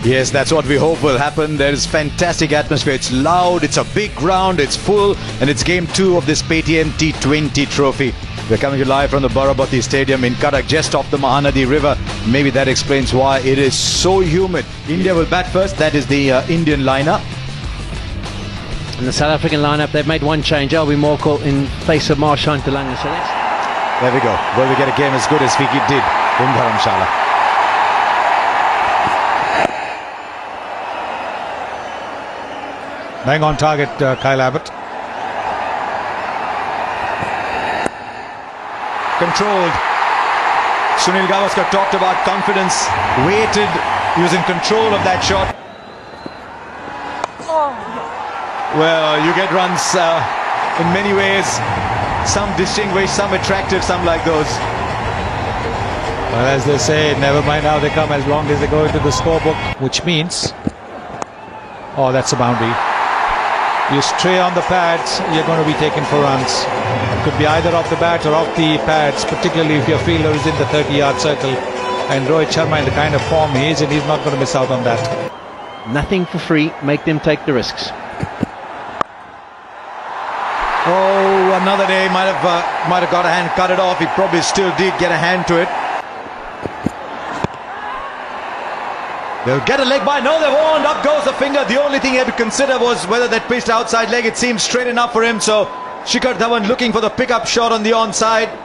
Yes, that's what we hope will happen. There is fantastic atmosphere. It's loud, it's a big ground, it's full, and it's game 2 of this Paytm T20 trophy. We're coming to you live from the Barabati Stadium in Cuttack, just off the Mahanadi River. Maybe that explains why it is so humid. India will bat first. That is the Indian lineup. And the South African lineup, they've made one change. Albi Morkel in place of Marshawn Delanga. So there we go. Will we get a game as good as Fiki did in Dharamshala? Bang on target, Kyle Abbott. Controlled. Sunil Gavaskar talked about confidence. Waited. He was in control of that shot. Well, you get runs in many ways. Some distinguished, some attractive, some like those. Well, as they say, never mind how they come as long as they go into the scorebook. Which means... oh, that's a boundary. You stray on the pads, you're going to be taken for runs. It could be either off the bat or off the pads, particularly if your fielder is in the 30-yard circle. And Rohit Sharma in the kind of form he is, and he's not going to miss out on that. nothing for free, make them take the risks. Oh, another day, might have got a hand, cut it off. He probably still did get a hand to it. They'll get a leg by. No, they won't. Up goes the finger. The only thing he had to consider was whether that pitched outside leg. It seems straight enough for him. So Shikhar Dhawan looking for the pickup shot on the onside.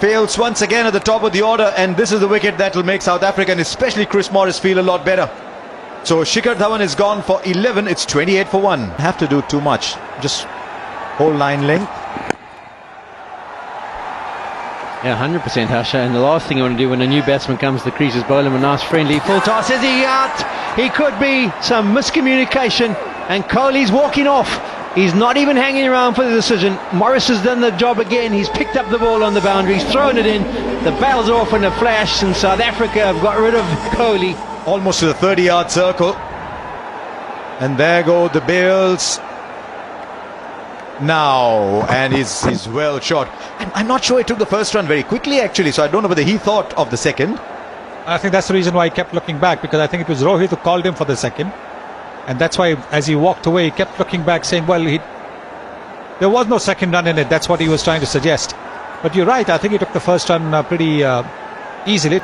Fails once again at the top of the order. And this is the wicket that will make South Africa and especially Chris Morris feel a lot better. So Shikhar Dhawan is gone for 11. It's 28 for 1. Have to do too much. Just whole line length. Yeah, 100% Harsha, and the last thing you want to do when a new batsman comes to the crease is bowl him a nice friendly full toss. Is he out? He could be. Some miscommunication, and Kohli's walking off. He's not even hanging around for the decision. Morris has done the job again. He's picked up the ball on the boundary, he's thrown it in. The bail's off in a flash, and South Africa have got rid of Kohli. Almost to the 30-yard circle. And there go the bails. Now, and he's well shot. I'm not sure he took the first run very quickly actually, so I don't know whether he thought of the second. I think that's the reason why he kept looking back, because I think it was Rohit who called him for the second, and that's why as he walked away he kept looking back saying, well, there was no second run in it. That's what he was trying to suggest. But you're right, I think he took the first run pretty easily.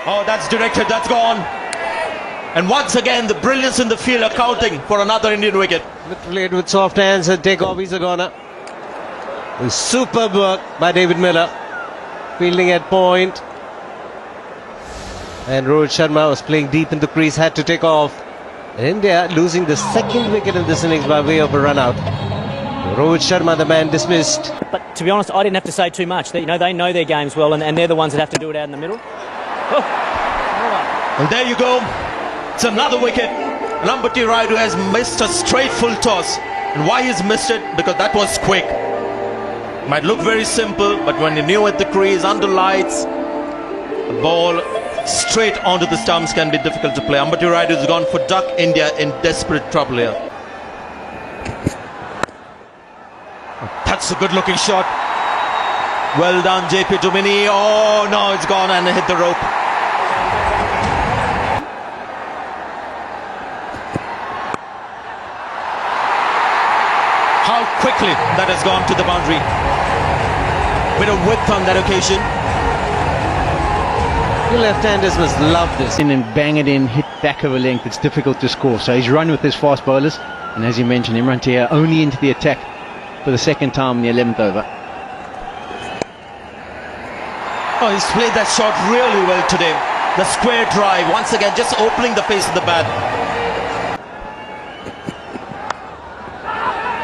Oh, that's directed, that's gone. And once again, the brilliance in the field are counting for another Indian wicket. Played with soft hands and take off. He's a goner. Superb work by David Miller. Fielding at point. And Rohit Sharma was playing deep in the crease, had to take off. And India losing the second wicket in this innings by way of a run out. Rohit Sharma, the man dismissed. But to be honest, I didn't have to say too much. They know their games well, and they're the ones that have to do it out in the middle. Oh. And there you go. It's another wicket. Lambati Raidu has missed a straight full toss. And why he's missed it? Because that was quick. Might look very simple, but when you're new at the crease, under lights, the ball straight onto the stumps can be difficult to play. Lambati Raidu has gone for duck. India in desperate trouble here. That's a good looking shot. Well done, JP Dumini. Oh no, it's gone and hit the rope. How quickly that has gone to the boundary. Bit of width on that occasion. The left-handers must love this. And then bang it in, hit back of a length. It's difficult to score. So he's run with his fast bowlers. And as you mentioned, Imran Tahir only into the attack for the second time in the 11th over. Oh, he's played that shot really well today. The square drive, once again, just opening the face of the bat.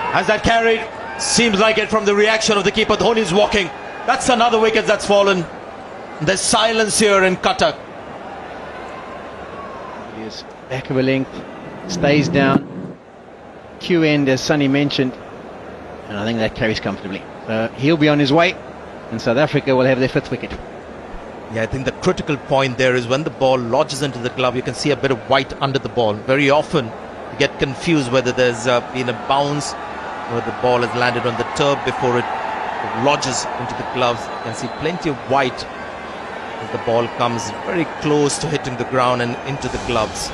Has that carried? Seems like it from the reaction of the keeper. Dhoni's walking. That's another wicket that's fallen. There's silence here in Cuttack. He is back of a length, stays down. Q end, as Sonny mentioned, and I think that carries comfortably. So he'll be on his way, and South Africa will have their 5th wicket. Yeah, I think the critical point there is when the ball lodges into the glove, you can see a bit of white under the ball. Very often you get confused whether there's been a bounce or the ball has landed on the turf before it lodges into the gloves. You can see plenty of white as the ball comes very close to hitting the ground and into the gloves.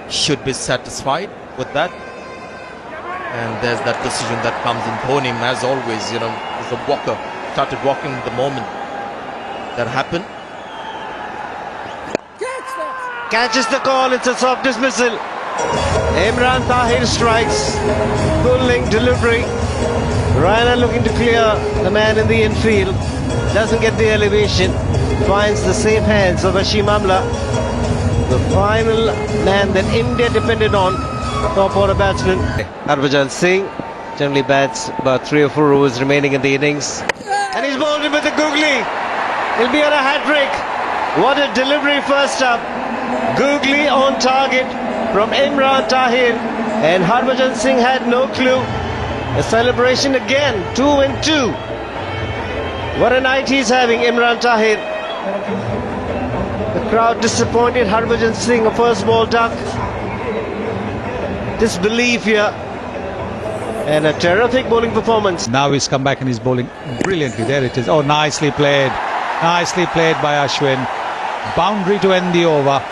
Should be satisfied with that. And there's that decision that comes in Dhoni, as always, you know, as a walker. Started walking the moment that happened. Catches the call, it's a soft dismissal. Imran Tahir strikes. Full link delivery. Raina looking to clear the man in the infield. Doesn't get the elevation. Finds the safe hands of Hashim Amla. The final man that India depended on. Top order batsman Harbhajan Singh generally bats about 3 or 4 overs remaining in the innings. And he's bowled it with a googly. He'll be on a hat-trick. What a delivery first up. Googly on target from Imran Tahir, and Harbhajan Singh had no clue. A celebration again, 2 and 2. What a night he's having, Imran Tahir. The crowd disappointed. Harbhajan Singh, a first ball duck. Disbelief here. And a terrific bowling performance. Now he's come back and he's bowling brilliantly. There it is. Oh, nicely played. Nicely played by Ashwin. Boundary to end the over.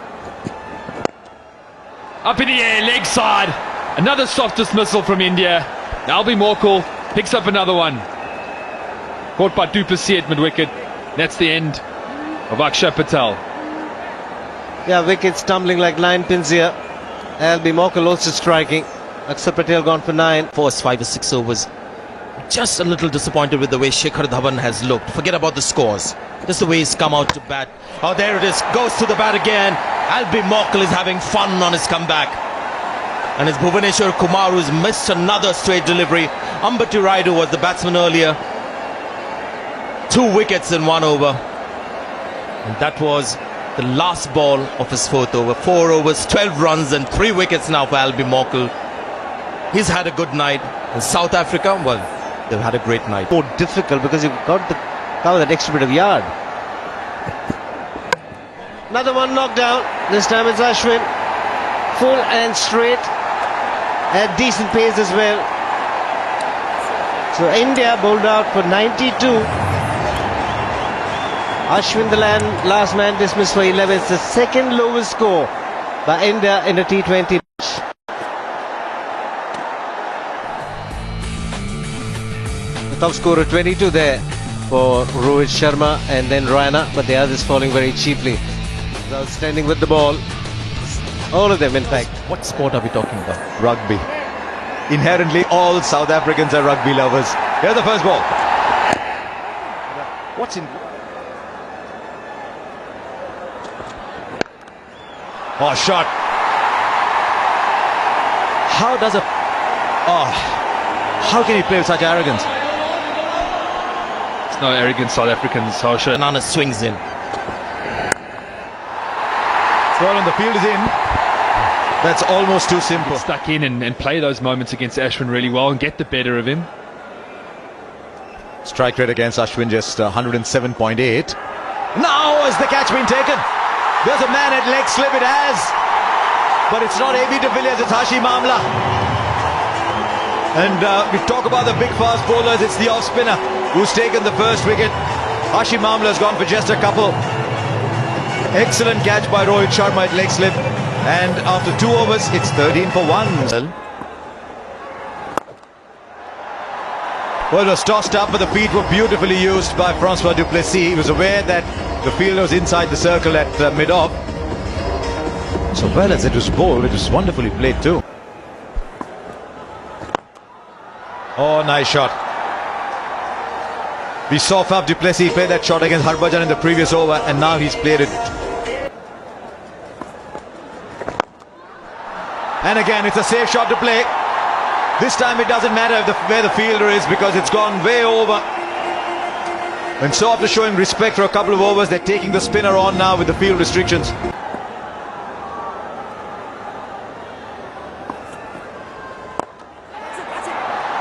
Up in the air, leg side. Another soft dismissal from India. Albie Morkel picks up another one. Caught by du Plessis at mid-wicket. That's the end of Akshay Patel. Yeah, wickets tumbling like 9 pins here. Albie Morkel also striking. Akshay Patel gone for 9. First 5 or 6 overs. Just a little disappointed with the way Shikhar Dhawan has looked. Forget about the scores. Just the way he's come out to bat. Oh, there it is. Goes to the bat again. Albie Morkel is having fun on his comeback. And it's Bhuvaneshwar Kumar who's missed another straight delivery. Ambati Rayudu was the batsman earlier. 2 wickets in 1 over. And that was the last ball of his 4th over. 4 overs, 12 runs and 3 wickets now for Albie Morkel. He's had a good night. In South Africa, well, they've had a great night. More difficult because you've got to cover that extra bit of yard. Another one knocked down. This time it's Ashwin. Full and straight. At decent pace as well. So India bowled out for 92. Ashwin, the last man, dismissed for 11. It's the second lowest score by India in a T20 match. The top scorer 22 there for Rohit Sharma and then Raina, but the others falling very cheaply. Outstanding with the ball. All of them, in fact. What sport are we talking about? Rugby. Inherently, all South Africans are rugby lovers. Here's the first ball. What's in... Oh, shot. How does a... Oh, how can he play with such arrogance? It's no arrogant South Africans, Harsha. Banana swings in. Ball on the field is in. That's almost too simple. Stuck in and play those moments against Ashwin really well and get the better of him. Strike rate against Ashwin just 107.8. Now has the catch been taken? There's a man at leg slip, it has. But it's not AB de Villiers, it's Hashim Amla. And we talk about the big fast bowlers, it's the off spinner who's taken the first wicket. Hashim Amla has gone for just a couple. Excellent catch by Rohit Sharma at leg slip. And after 2 overs, it's 13 for 1. Well, it was tossed up, but the feet were beautifully used by Francois du Plessis. He was aware that the fielder was inside the circle at mid-off. So well as it was bowled, it was wonderfully played too. Oh, nice shot. We saw Faf du Plessis play that shot against Harbhajan in the previous over, and now he's played it. And again, it's a safe shot to play. This time it doesn't matter where the fielder is because it's gone way over. And so after showing respect for a couple of overs, they're taking the spinner on now with the field restrictions.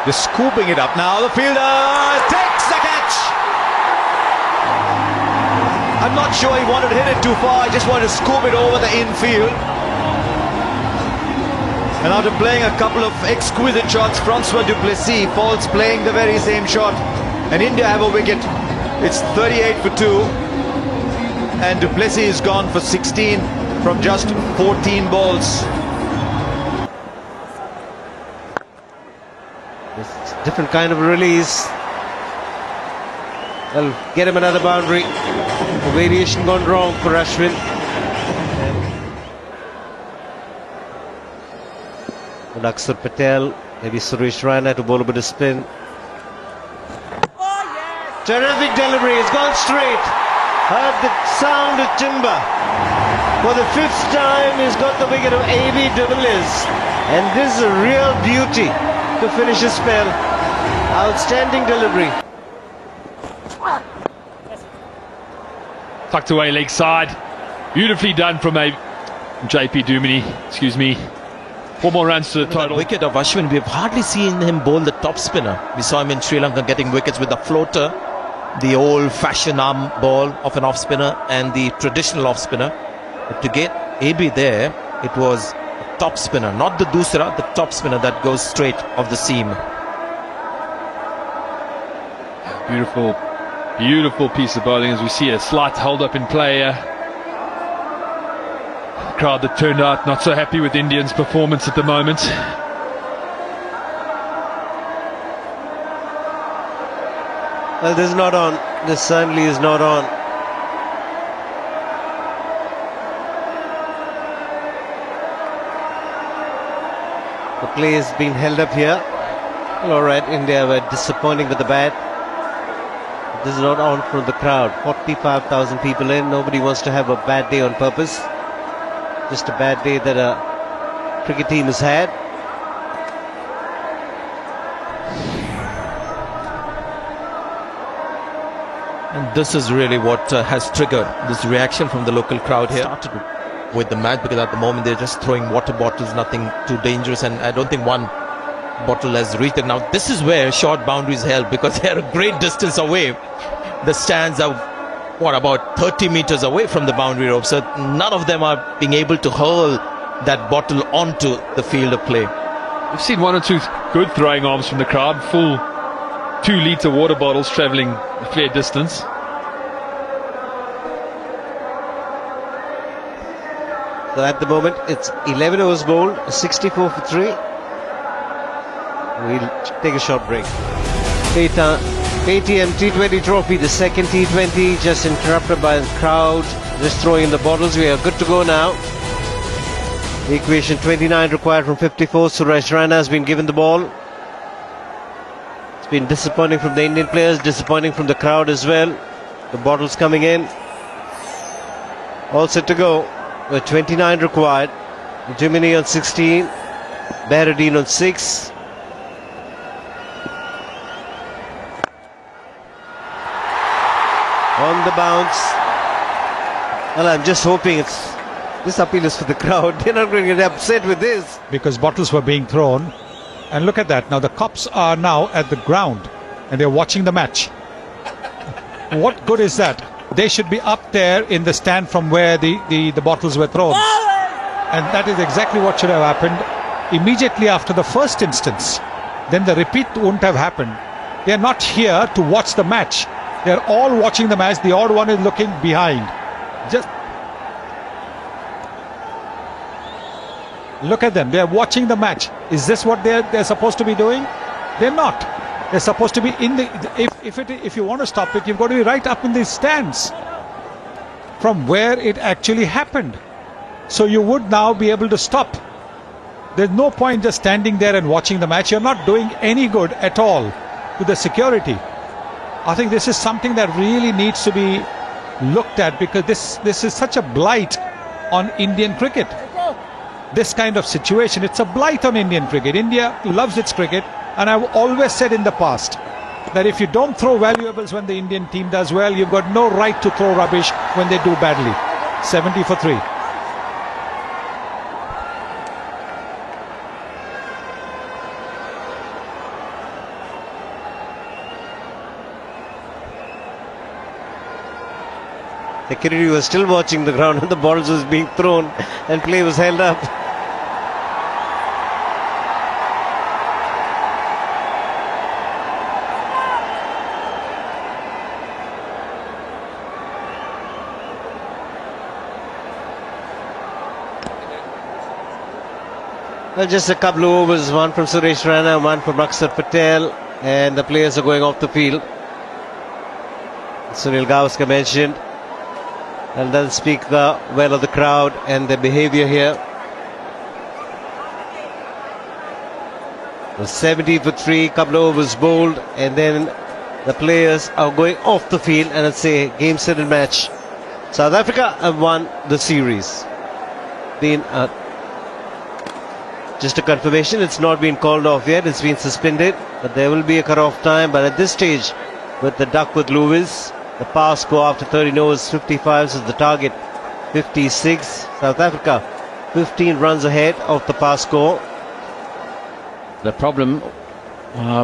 Just scooping it up now. The fielder takes the catch. I'm not sure he wanted to hit it too far. I just wanted to scoop it over the infield. And after playing a couple of exquisite shots, Francois du Plessis falls playing the very same shot. And India have a wicket. It's 38 for 2. And du Plessis is gone for 16 from just 14 balls. It's a different kind of release. They'll get him another boundary. The variation gone wrong for Ashwin. And Akshar Patel, maybe Suresh Raina to bowl a bit of spin. Terrific delivery, it's gone straight. Heard the sound of timber. For the 5th time, he's got the wicket of A.B. de Villiers. And this is a real beauty to finish a spell. Outstanding delivery. Tucked away leg side. Beautifully done from a JP Dumini. Excuse me. 4 more runs to the total. Wicket of Ashwin, we've hardly seen him bowl the top spinner. We saw him in Sri Lanka getting wickets with the floater, the old-fashioned arm ball of an off-spinner and the traditional off-spinner. But to get AB there, it was a top spinner, not the dusra, the top spinner that goes straight off the seam. Beautiful, beautiful piece of bowling as we see a slight hold-up in play here. Crowd that turned out not so happy with Indians' performance at the moment. Well, this is not on. This certainly is not on. The play has been held up here. Well, alright, India were disappointing with the bat. This is not on from the crowd. 45,000 people in. Nobody wants to have a bad day on purpose. Just a bad day that a cricket team has had. And this is really what has triggered this reaction from the local crowd here. Started with the match because at the moment they're just throwing water bottles, nothing too dangerous, and I don't think one bottle has reached it. Now this is where short boundaries help because they're a great distance away. The stands are about 30 meters away from the boundary rope, so none of them are being able to hurl that bottle onto the field of play. We've seen 1 or 2 good throwing arms from the crowd, full 2-litre water bottles travelling a fair distance. So at the moment it's 11 overs bowled, 64 for 3. We'll take a short break. KTM T20 trophy, the second T20, just interrupted by the crowd just throwing in the bottles. We are good to go now. The equation 29 required from 54. Suresh Raina has been given the ball. It's been disappointing from the Indian players, disappointing from the crowd as well. The bottles coming in. All set to go. With 29 required. Jiminy on 16. Behruddin on 6. On the bounce. Well, I'm just hoping this appeal is for the crowd. They're not going to get upset with this. Because bottles were being thrown. And look at that. Now the cops are now at the ground and they're watching the match. What good is that? They should be up there in the stand from where the bottles were thrown. And that is exactly what should have happened immediately after the first instance. Then the repeat wouldn't have happened. They're not here to watch the match. They're all watching the match. The odd one is looking behind. Just look at them. They're watching the match. Is this what they're supposed to be doing? They're not. They're supposed to be in the. If you want to stop it, you've got to be right up in the stands from where it actually happened. So you would now be able to stop. There's no point just standing there and watching the match. You're not doing any good at all to the security. I think this is something that really needs to be looked at because this is such a blight on Indian cricket. This kind of situation, it's a blight on Indian cricket. India loves its cricket, and I've always said in the past that if you don't throw valuables when the Indian team does well, you've got no right to throw rubbish when they do badly. 70 for 3. Security was still watching the ground and the balls was being thrown and play was held up. Well, just a couple of overs, one from Suresh Raina, one from Aksar Patel, and the players are going off the field. Sunil Gavaskar mentioned, and doesn't speak well of the crowd and their behaviour here. The 70 for 3, couple of overs bowled, and then the players are going off the field, and it's a game, set and match. South Africa have won the series. Just a confirmation, it's not been called off yet, it's been suspended, but there will be a cut-off time. But at this stage, with the Duckworth Lewis, the pass score after 13 overs, 55 is the target, 56. South Africa 15 runs ahead of the pass score. The problem,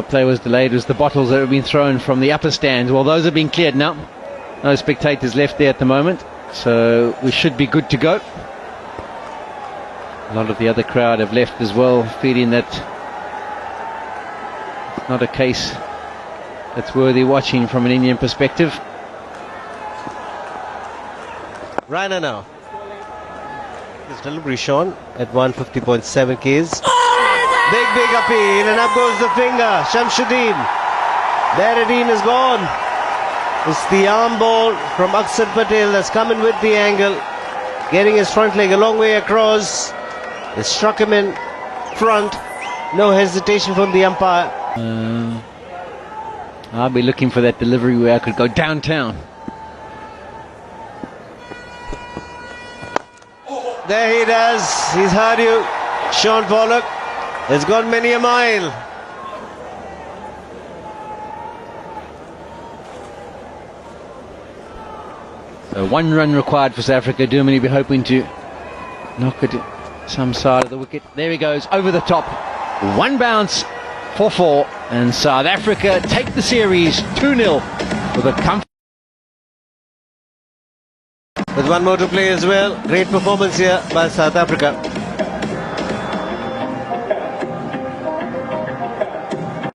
play was delayed, was the bottles that have been thrown from the upper stands. Well, those have been cleared now. No spectators left there at the moment, so we should be good to go. A lot of the other crowd have left as well, feeling that it's not a case that's worthy watching from an Indian perspective. Raina now. His delivery shown at 150.7 Ks. Big appeal, and up goes the finger. Shamsuddin. Baradeen is gone. It's the arm ball from Aksar Patel that's coming with the angle, getting his front leg a long way across. It struck him in front. No hesitation from the umpire. I'll be looking for that delivery where I could go downtown. There he does. He's heard you. Sean Pollock has gone many a mile. So 1 run required for South Africa. Germany be hoping to knock it some side of the wicket. There he goes, over the top. 1 bounce for 4. And South Africa take the series 2-0 with a comfort. With 1 more to play as well. Great performance here by South Africa.